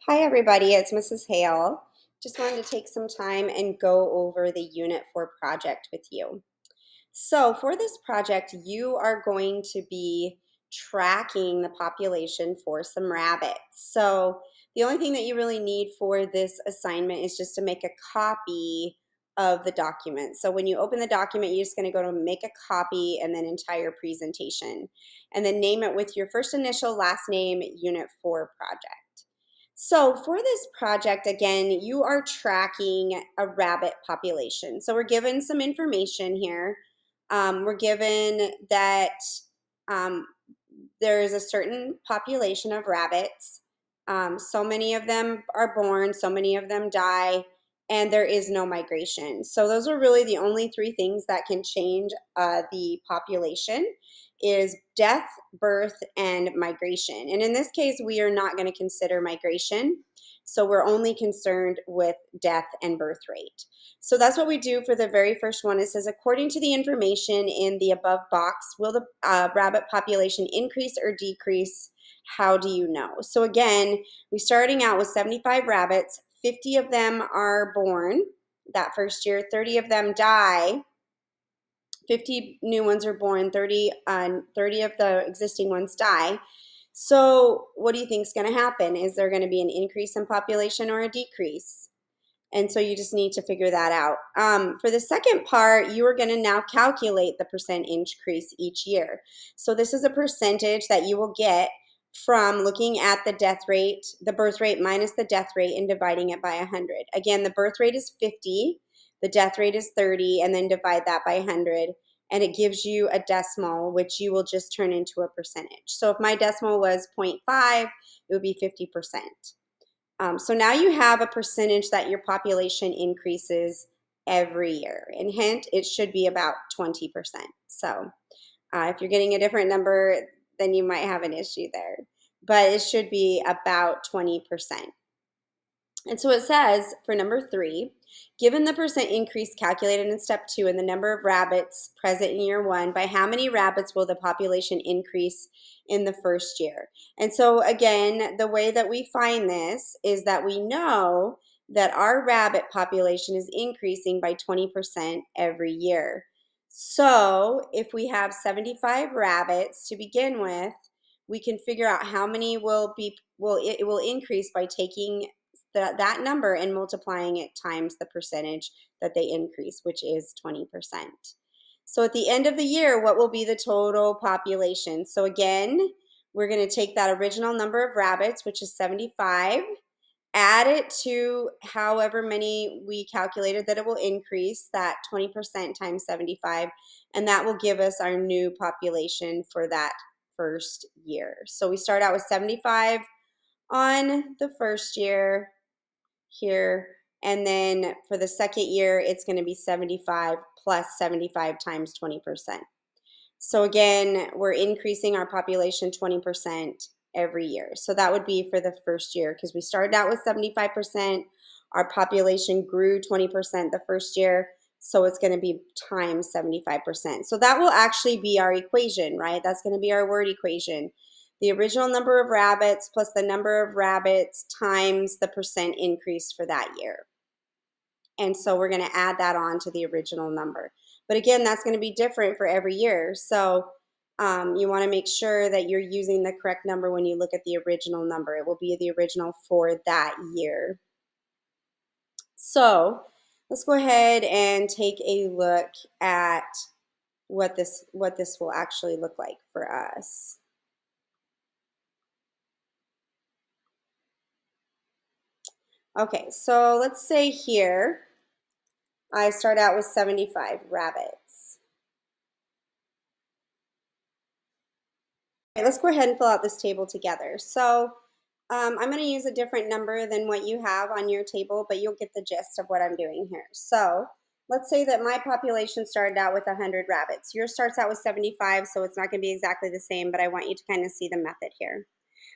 Hi everybody, it's Mrs. Hale. Just wanted to take some time and go over the Unit 4 project with you. So for this project, you are going to be tracking the population for some rabbits. So the only thing that you really need for this assignment is just to make a copy of the document. So when you open the document, you're just going to go to make a copy and then entire presentation. And then name it with your first initial, last name, Unit 4 project. So for this project, again, you are tracking a rabbit population. So we're given some information here. We're given that um, there is a certain population of rabbits. So many of them are born, so many of them die, and there is no migration. So those are really the only three things that can change the population is death, birth, and migration. And in this case, we are not going to consider migration. So we're only concerned with death and birth rate. So that's what we do for the very first one. It says, according to the information in the above box, will the rabbit population increase or decrease? How do you know? So again, we're starting out with 75 rabbits. 50 of them are born that first year. 30 of them die. 50 new ones are born. 30 of the existing ones die. So what do you think is going to happen? Is there going to be an increase in population or a decrease? And so you just need to figure that out. For the second part, you are going to now calculate the percent increase each year. So this is a percentage that you will get from looking at the death rate, the birth rate minus the death rate, and dividing it by 100. Again, the birth rate is 50, the death rate is 30, and then divide that by 100. And it gives you a decimal, which you will just turn into a percentage. So if my decimal was 0.5, it would be 50%. So now you have a percentage that your population increases every year. And hint, it should be about 20%. So if you're getting a different number, then you might have an issue there. But it should be about 20%. And so it says for number 3, given the percent increase calculated in step 2 and the number of rabbits present in year 1, by how many rabbits will the population increase in the first year? And so again, the way that we find this is that we know that our rabbit population is increasing by 20% every year. So if we have 75 rabbits to begin with, we can figure out how many it will increase by taking that number and multiplying it times the percentage that they increase, which is 20%. So at the end of the year, what will be the total population? So again, we're going to take that original number of rabbits, which is 75, add it to however many we calculated that it will increase, that 20% times 75, and that will give us our new population for that first year. So we start out with 75 on the first year here, and then for the second year, it's going to be 75 plus 75 times 20%. So again, we're increasing our population 20% every year. So that would be for the first year because we started out with 75%. Our population grew 20% the first year. So it's going to be times 75%. So that will actually be our equation, right? That's going to be our word equation. The original number of rabbits plus the number of rabbits times the percent increase for that year. And so we're going to add that on to the original number. But again, that's going to be different for every year. So you want to make sure that you're using the correct number when you look at the original number. It will be the original for that year. So let's go ahead and take a look at what this will actually look like for us. Okay, so let's say here I start out with 75 rabbits. Okay, let's go ahead and fill out this table together. So I'm going to use a different number than what you have on your table, but you'll get the gist of what I'm doing here. So let's say that my population started out with 100 rabbits. Yours starts out with 75, so it's not going to be exactly the same, but I want you to kind of see the method here.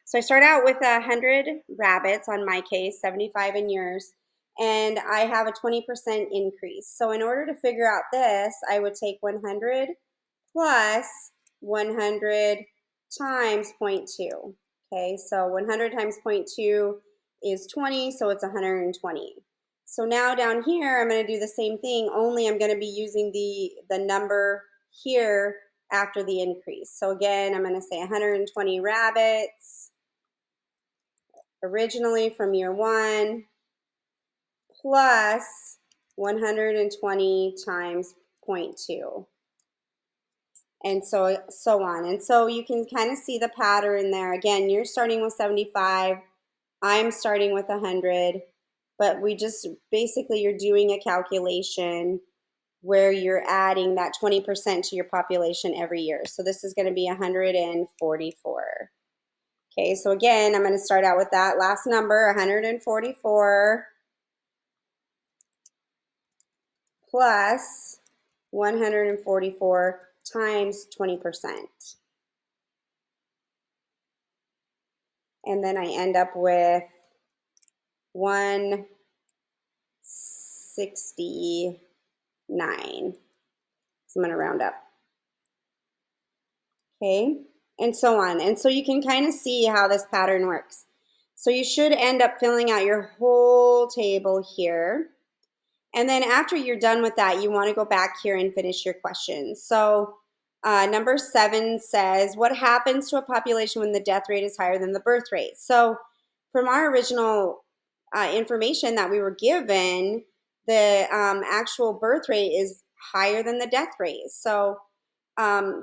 So I start out with 100 rabbits on my case, 75 in yours, and I have a 20% increase. So in order to figure out this, I would take 100 plus 100 times 0.2. Okay, so 100 times 0.2 is 20, so it's 120. So now down here, I'm going to do the same thing, only I'm going to be using the number here after the increase. So again, I'm going to say 120 rabbits originally from year 1 plus 120 times 0.2. And so on. And so you can kind of see the pattern there. Again, you're starting with 75. I'm starting with 100. But we just basically, you're doing a calculation where you're adding that 20% to your population every year. So this is going to be 144. Okay, so again, I'm going to start out with that last number, 144 plus 144 times 20%. And then I end up with 169. So I'm going to round up. Okay, and so on. And so you can kind of see how this pattern works. So you should end up filling out your whole table here. And then after you're done with that, you want to go back here and finish your questions. So number 7 says, what happens to a population when the death rate is higher than the birth rate? So from our original information that we were given, the actual birth rate is higher than the death rate. So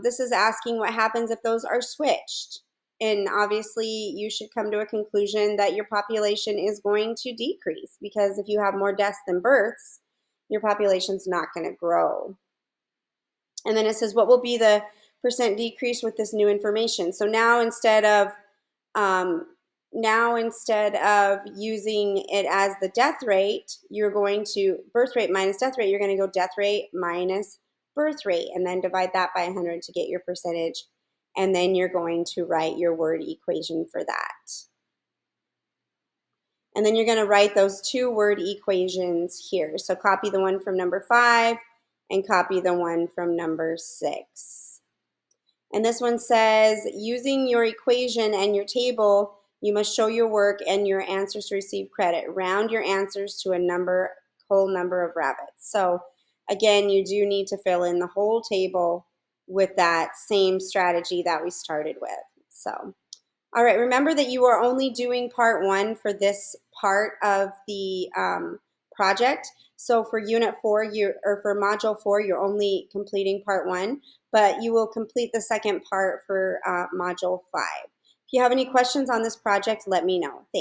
this is asking what happens if those are switched. And obviously, you should come to a conclusion that your population is going to decrease, because if you have more deaths than births, your population's not going to grow. And then it says, what will be the percent decrease with this new information? So now instead of using it as the death rate, you're going to birth rate minus death rate. You're going to go death rate minus birth rate, and then divide that by 100 to get your percentage. And then you're going to write your word equation for that. And then you're going to write those 2 word equations here. So copy the one from number 5 and copy the one from number 6. And this one says, using your equation and your table, you must show your work and your answers to receive credit. Round your answers to a whole number of rabbits. So again, you do need to fill in the whole table with that same strategy that we started with. So, all right, remember that you are only doing part 1 for this part of the project. So for unit 4, for module 4, you're only completing part 1, but you will complete the second part for module 5. If you have any questions on this project, let me know. Thanks.